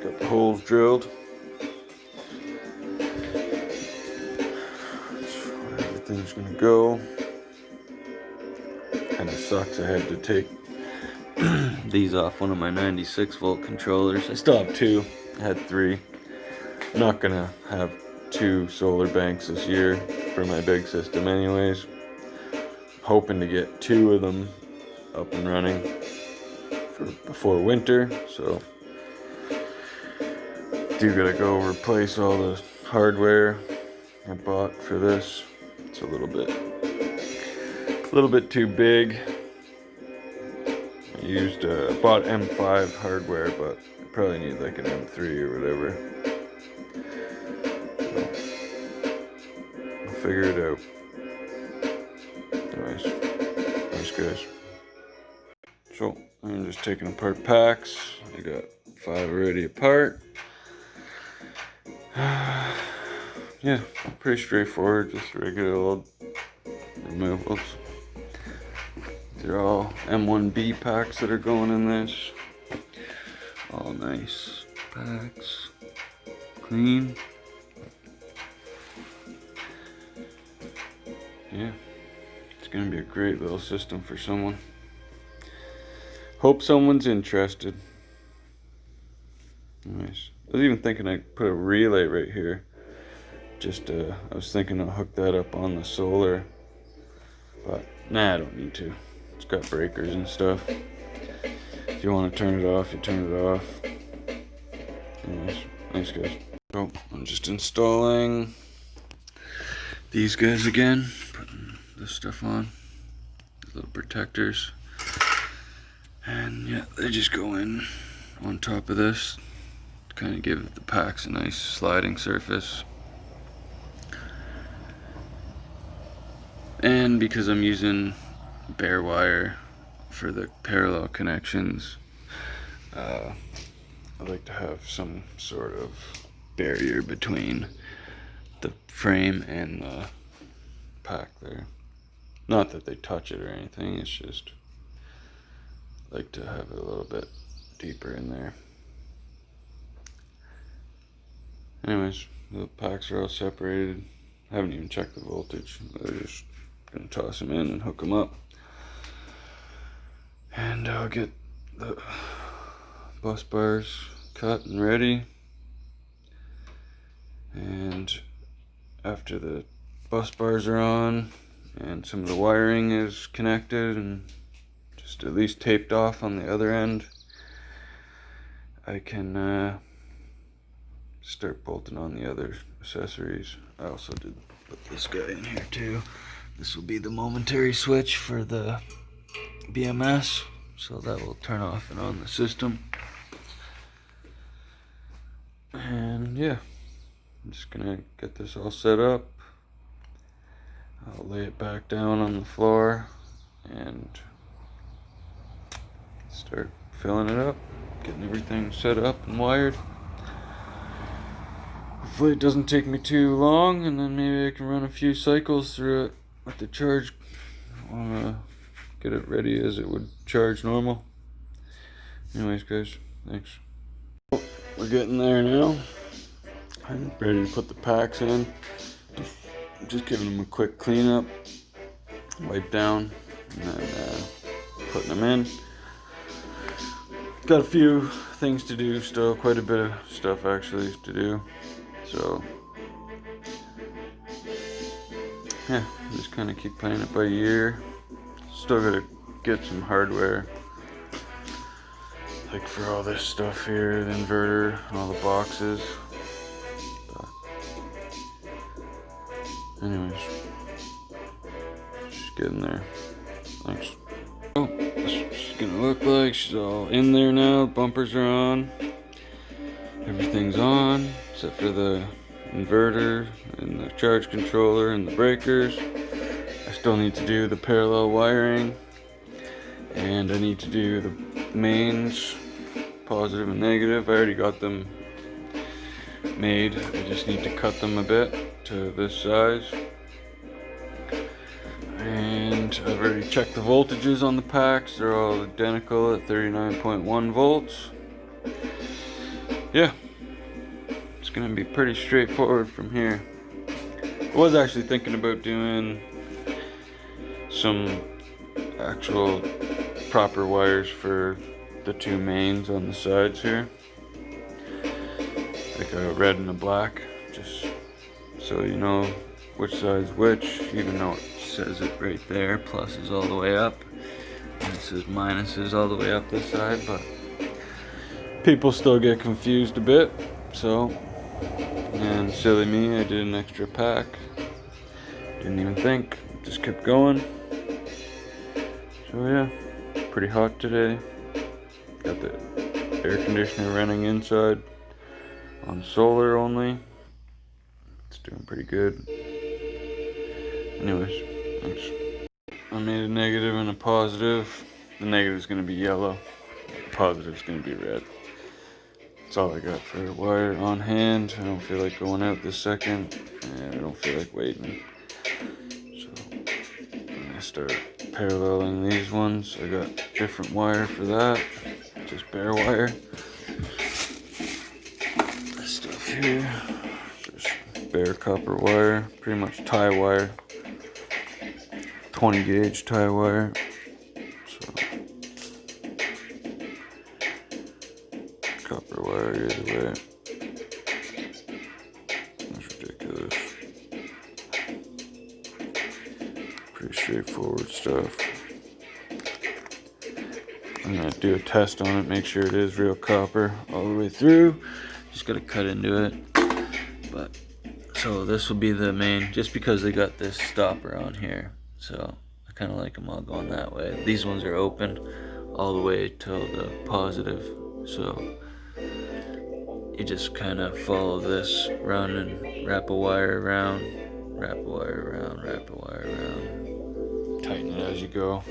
Got the holes drilled. That's where everything's gonna go. Kinda sucks I had to take these off one of my 96 volt controllers. I still have two. I had three. I'm not gonna have 2 solar banks this year for my big system anyways. Hoping to get 2 of them up and running for before winter, so do gotta go replace all the hardware I bought for this. It's a little bit too big. I bought M5 hardware, but I probably need like an M3 or whatever. I'll figure it out. Anyways, thanks guys. So I'm just taking apart packs. I got 5 already apart. Yeah, pretty straightforward, just regular old removals. They're all M1B packs that are going in this. All nice packs, clean. Yeah, it's gonna be a great little system for someone. Hope someone's interested. Nice. I was even thinking I'd put a relay right here. I was thinking I'll hook that up on the solar, but nah, I don't need to. It's got breakers and stuff. If you want to turn it off, you turn it off. Anyways, thanks guys. So I'm just installing these guys again, putting this stuff on, these little protectors, and yeah, they just go in on top of this to kind of give the packs a nice sliding surface. And because I'm using bare wire for the parallel connections, I like to have some sort of barrier between the frame and the pack there. Not that they touch it or anything, it's just I like to have it a little bit deeper in there. Anyways, the packs are all separated. I haven't even checked the voltage. They're just gonna toss them in and hook them up, and I'll get the bus bars cut and ready. And after the bus bars are on and some of the wiring is connected and just at least taped off on the other end, I can start bolting on the other accessories. I also did put this guy in here too. This will be the momentary switch for the BMS, so that will turn off and on the system. And yeah, I'm just gonna get this all set up. I'll lay it back down on the floor and start filling it up, getting everything set up and wired. Hopefully it doesn't take me too long, and then maybe I can run a few cycles through it with the charge. I want to get it ready as it would charge normal. Anyways guys, thanks. We're getting there now. I'm ready to put the packs in. I'm just giving them a quick cleanup, wipe down, and then putting them in. Got a few things to do still, quite a bit of stuff actually to do. So yeah, just kind of keep playing it by ear. Still gotta get some hardware, like for all this stuff here, the inverter, and all the boxes. But anyways, just getting there. Thanks. Oh, that's what she's gonna look like. She's all in there now. Bumpers are on. Everything's on except for the inverter and the charge controller and the breakers. I still need to do the parallel wiring, and I need to do the mains, positive and negative. I already got them made. I just need to cut them a bit to this size. And I've already checked the voltages on the packs. They're all identical at 39.1 volts. yeah, it's gonna be pretty straightforward from here. I was actually thinking about doing some actual proper wires for the two mains on the sides here, like a red and a black, just so you know which side's which, even though it says it right there, pluses all the way up, and it says minuses all the way up this side, but people still get confused a bit. So, and silly me, I did an extra pack, didn't even think, just kept going. So yeah, it's pretty hot today. Got the air conditioner running inside on solar only. It's doing pretty good. Anyways, thanks. I made a negative and a positive. The negative is going to be yellow. The positive is going to be red. That's all I got for a wire on hand. I don't feel like going out this second, and I don't feel like waiting. So I'm going to start paralleling these ones. I got different wire for that. Just bare wire. This stuff here, just bare copper wire, pretty much tie wire, 20 gauge tie wire. So copper wire either way. That's ridiculous. Pretty straightforward stuff. I'm gonna do a test on it, make sure it is real copper all the way through. Just gotta cut into it. But so this will be the main, just because they got this stopper on here. So I kind of like them all going that way. These ones are open all the way till the positive. So you just kind of follow this, run and wrap a wire around, wrap a wire around, wrap a wire around. Tighten it as you go.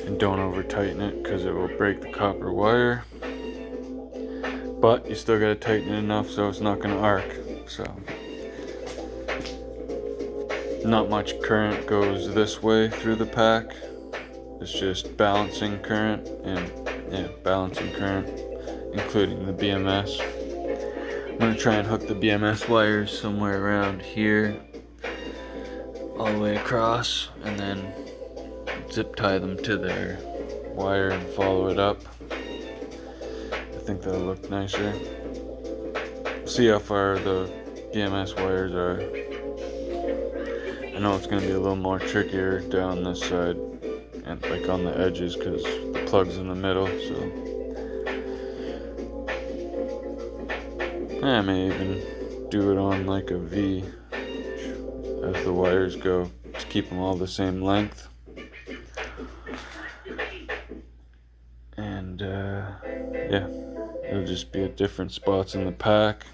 And don't over tighten it because it will break the copper wire, but you still got to tighten it enough so it's not going to arc. So not much current goes this way through the pack. It's just balancing current, and yeah, balancing current, including the BMS. I'm going to try and hook the BMS wires somewhere around here all the way across, and then zip tie them to their wire and follow it up. I think that'll look nicer. See how far the BMS wires are. I know it's going to be a little more trickier down this side and like on the edges because the plug's in the middle. So I may even do it on like a V as the wires go to keep them all the same length. And yeah, it'll just be at different spots in the pack.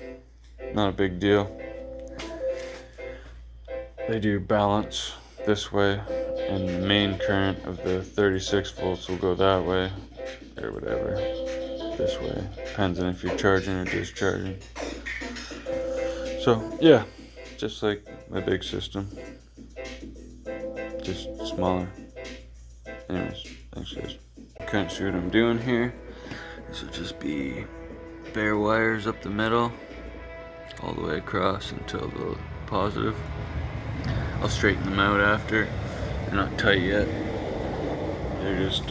Not a big deal. They do balance this way, and the main current of the 36 volts will go that way, or whatever, this way. Depends on if you're charging or discharging. So yeah, just like my big system, just smaller. Anyways, thanks guys. Kind of see what I'm doing here. This will just be bare wires up the middle, all the way across until the positive. I'll straighten them out after. They're not tight yet. They're just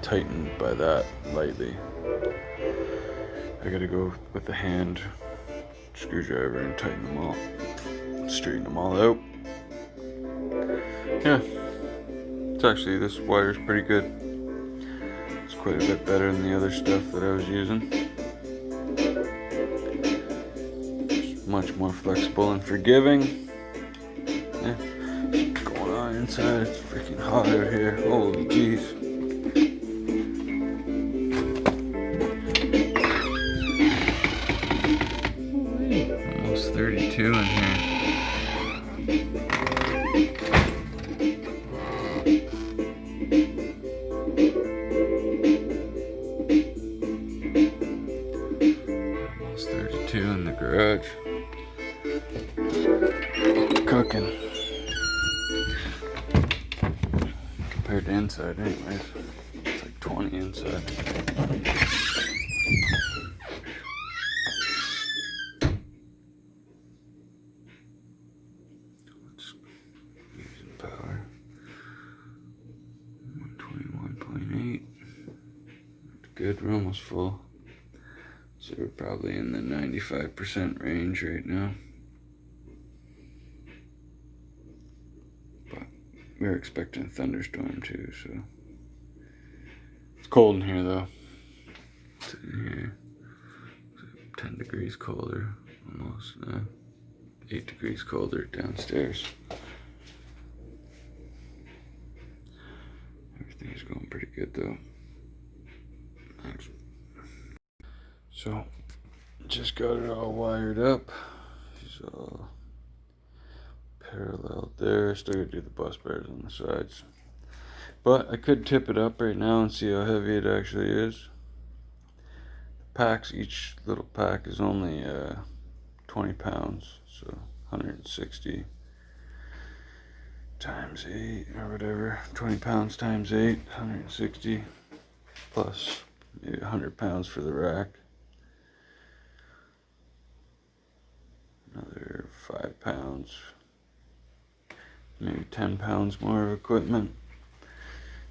tightened by that lightly. I gotta go with the hand screwdriver and tighten them all. Straighten them all out. Yeah. It's actually, this wire's pretty good. It's quite a bit better than the other stuff that I was using. It's much more flexible and forgiving. Yeah. What's going on inside? It's freaking hot out here. Holy jeez. Almost 32 in here. In the garage. Cooking. Compared to inside anyways. It's like 20 inside. good. We're almost full. So we're probably in the 95% range right now. But we're expecting a thunderstorm too, so. It's cold in here though. It's in here. 10 degrees colder, almost. 8 degrees colder downstairs. Everything's going pretty good though. So, just got it all wired up. It's all parallel there. Still gotta do the bus bars on the sides. But I could tip it up right now and see how heavy it actually is. Packs, each little pack is only 20 pounds, so 160 times 8 or whatever. 20 pounds times 8, 160 plus maybe 100 pounds for the rack. Another 5 pounds, maybe 10 pounds more of equipment.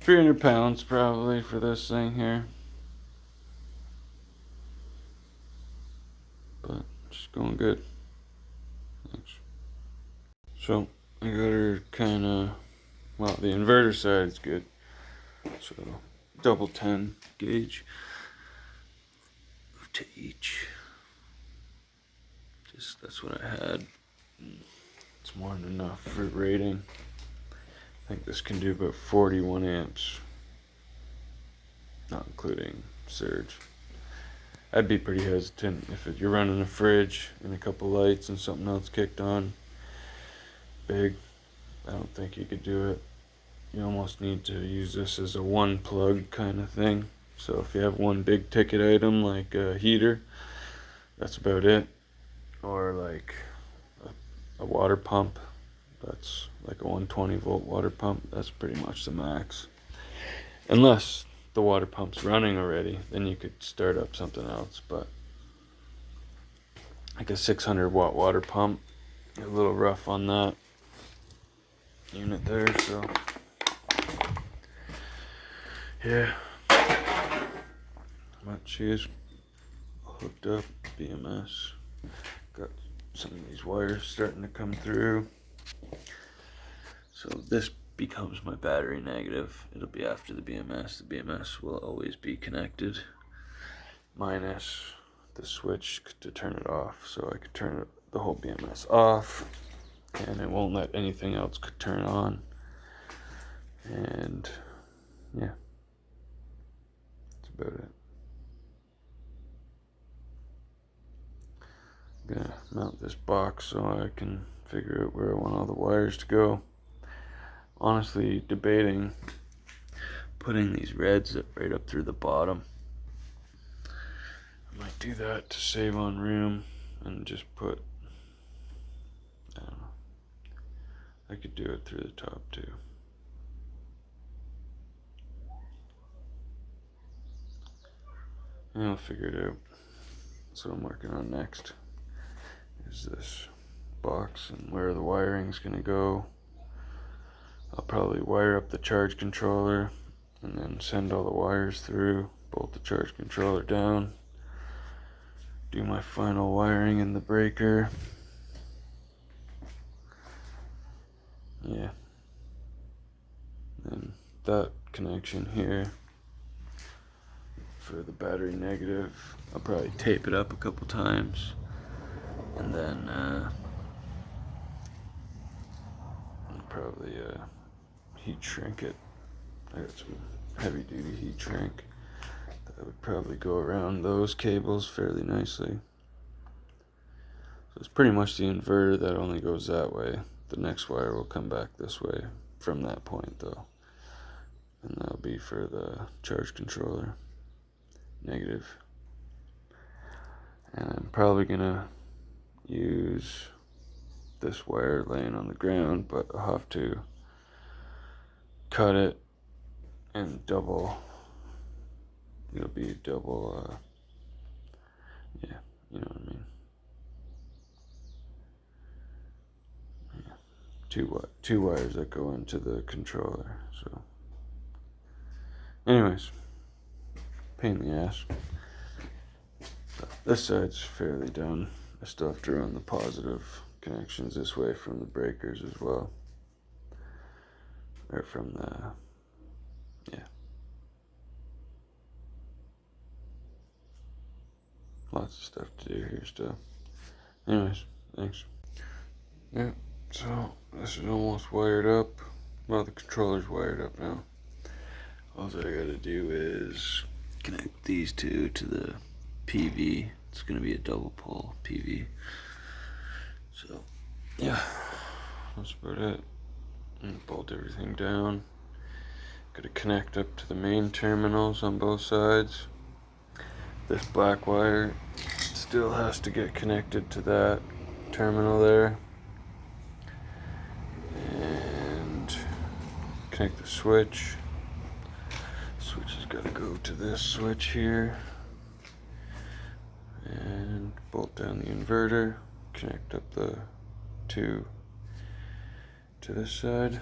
300 pounds probably for this thing here. But it's going good. Thanks. So I got her kind of, well, the inverter side is good. So double 10 gauge to each. Just that's what I had. It's more than enough for rating. I think this can do about 41 amps, not including surge. I'd be pretty hesitant if you're running a fridge and a couple lights and something else kicked on big. I don't think you could do it. You almost need to use this as a one plug kind of thing. So if you have one big ticket item like a heater, that's about it. Or like a water pump, that's like a 120 volt water pump, that's pretty much the max. Unless the water pump's running already, then you could start up something else. But like a 600 watt water pump, a little rough on that unit there, so yeah. But she is hooked up, BMS. Got some of these wires starting to come through. So this becomes my battery negative. It'll be after the BMS. The BMS will always be connected, minus the switch to turn it off. So I could turn the whole BMS off, and it won't let anything else turn on. And yeah, that's about it. I'm gonna mount this box so I can figure out where I want all the wires to go. Honestly debating putting these reds right up through the bottom. I might do that to save on room and just put, I don't know, I could do it through the top too. And I'll figure it out. That's what I'm working on next, is this box and where the wiring's gonna go. I'll probably wire up the charge controller and then send all the wires through, bolt the charge controller down, do my final wiring in the breaker. Yeah. And that connection here for the battery negative, I'll probably tape it up a couple times and then I'll probably heat shrink it. I got some heavy duty heat shrink that would probably go around those cables fairly nicely. So it's pretty much the inverter that only goes that way. The next wire will come back this way from that point though, and that'll be for the charge controller negative. And I'm probably gonna use this wire laying on the ground, but I'll have to cut it and double. It'll be double, yeah, you know what I mean. Yeah. Two wires that go into the controller. So anyways, pain in the ass. But this side's fairly done. I still have to run the positive connections this way from the breakers as well. Or from the, yeah. Lots of stuff to do here still. Anyways, thanks. Yeah, so this is almost wired up. Well, the controller's wired up now. All I gotta do is connect these two to the PV. It's gonna be a double pole PV. So, yeah, that's about it. And bolt everything down. Gotta connect up to the main terminals on both sides. This black wire still has to get connected to that terminal there. And connect the switch. Switch has got to go to this switch here. And bolt down the inverter. Connect up the two to this side.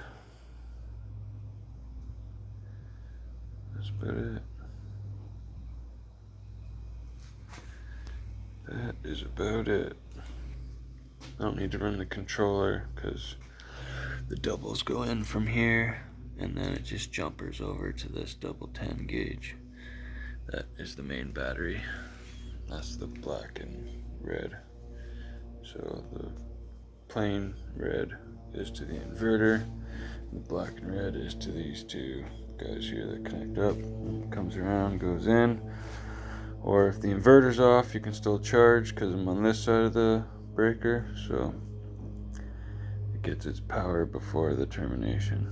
That's about it. That is about it. I don't need to run the controller because the doubles go in from here and then it just jumpers over to this double 10 gauge. That is the main battery. That's the black and red. So the plain red is to the inverter. The black and red is to these two guys here that connect up. It comes around, goes in. Or if the inverter's off, you can still charge because I'm on this side of the breaker, so it gets its power before the termination.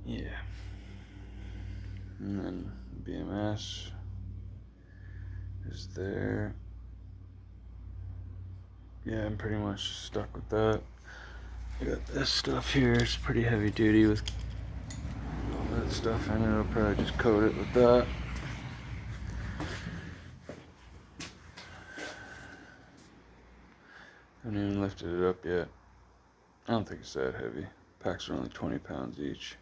Yeah. And then BMS is there. Yeah, I'm pretty much stuck with that. I got this stuff here. It's pretty heavy duty with all that stuff in it. I'll probably just coat it with that. I haven't even lifted it up yet. I don't think it's that heavy. Packs are only 20 pounds each.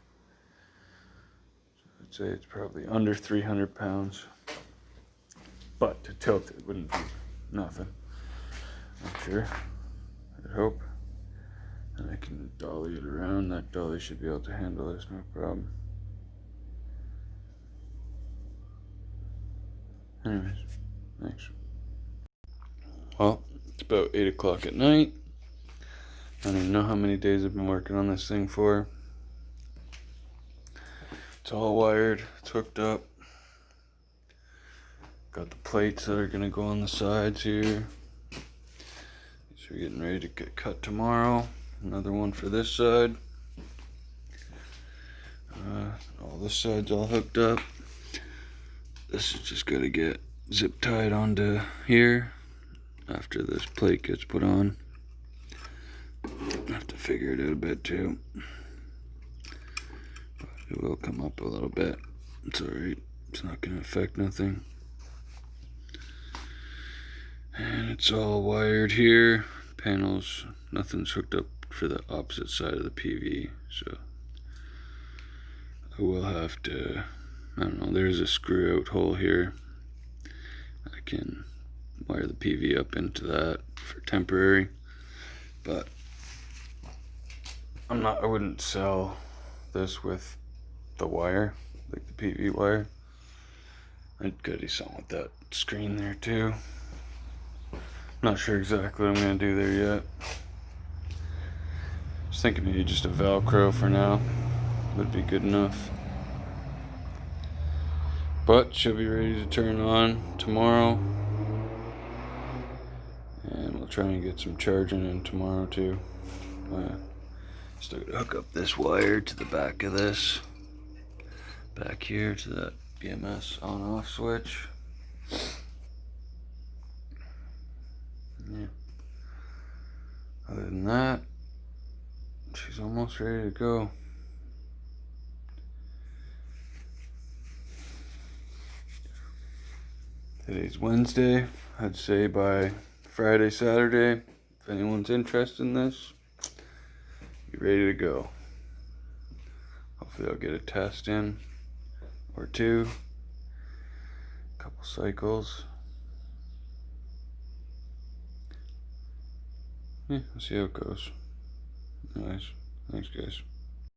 So I'd say it's probably under 300 pounds. But to tilt it wouldn't be nothing. I'm sure. I'd hope. And I can dolly it around. That dolly should be able to handle this, no problem. Anyways, thanks. Well, it's about 8 o'clock at night. I don't even know how many days I've been working on this thing for. It's all wired, it's hooked up. Got the plates that are gonna go on the sides here. These are getting ready to get cut tomorrow. Another one for this side. All this side's all hooked up. This is just gotta get zip tied onto here after this plate gets put on. I have to figure it out a bit too. But it will come up a little bit. It's alright. It's not gonna affect nothing. And it's all wired here. Panels, nothing's hooked up for the opposite side of the PV, so I will have to, I don't know, there's a screw out hole here. I can wire the PV up into that for temporary, but I wouldn't sell this with the wire, like the PV wire. I'd go do something with that screen there too. Not sure exactly what I'm gonna do there yet. Just thinking maybe just a Velcro for now would be good enough. But she'll be ready to turn on tomorrow. And we'll try and get some charging in tomorrow too. Still gotta hook up this wire to the back of this. Back here to that BMS on off switch. Yeah. Other than that, she's almost ready to go. Today's Wednesday. I'd say by Friday, Saturday, if anyone's interested in this, be ready to go. I'll Hopefully I'll get a test in or two. Couple cycles. Yeah, we'll see how it goes. Nice. Thanks, guys.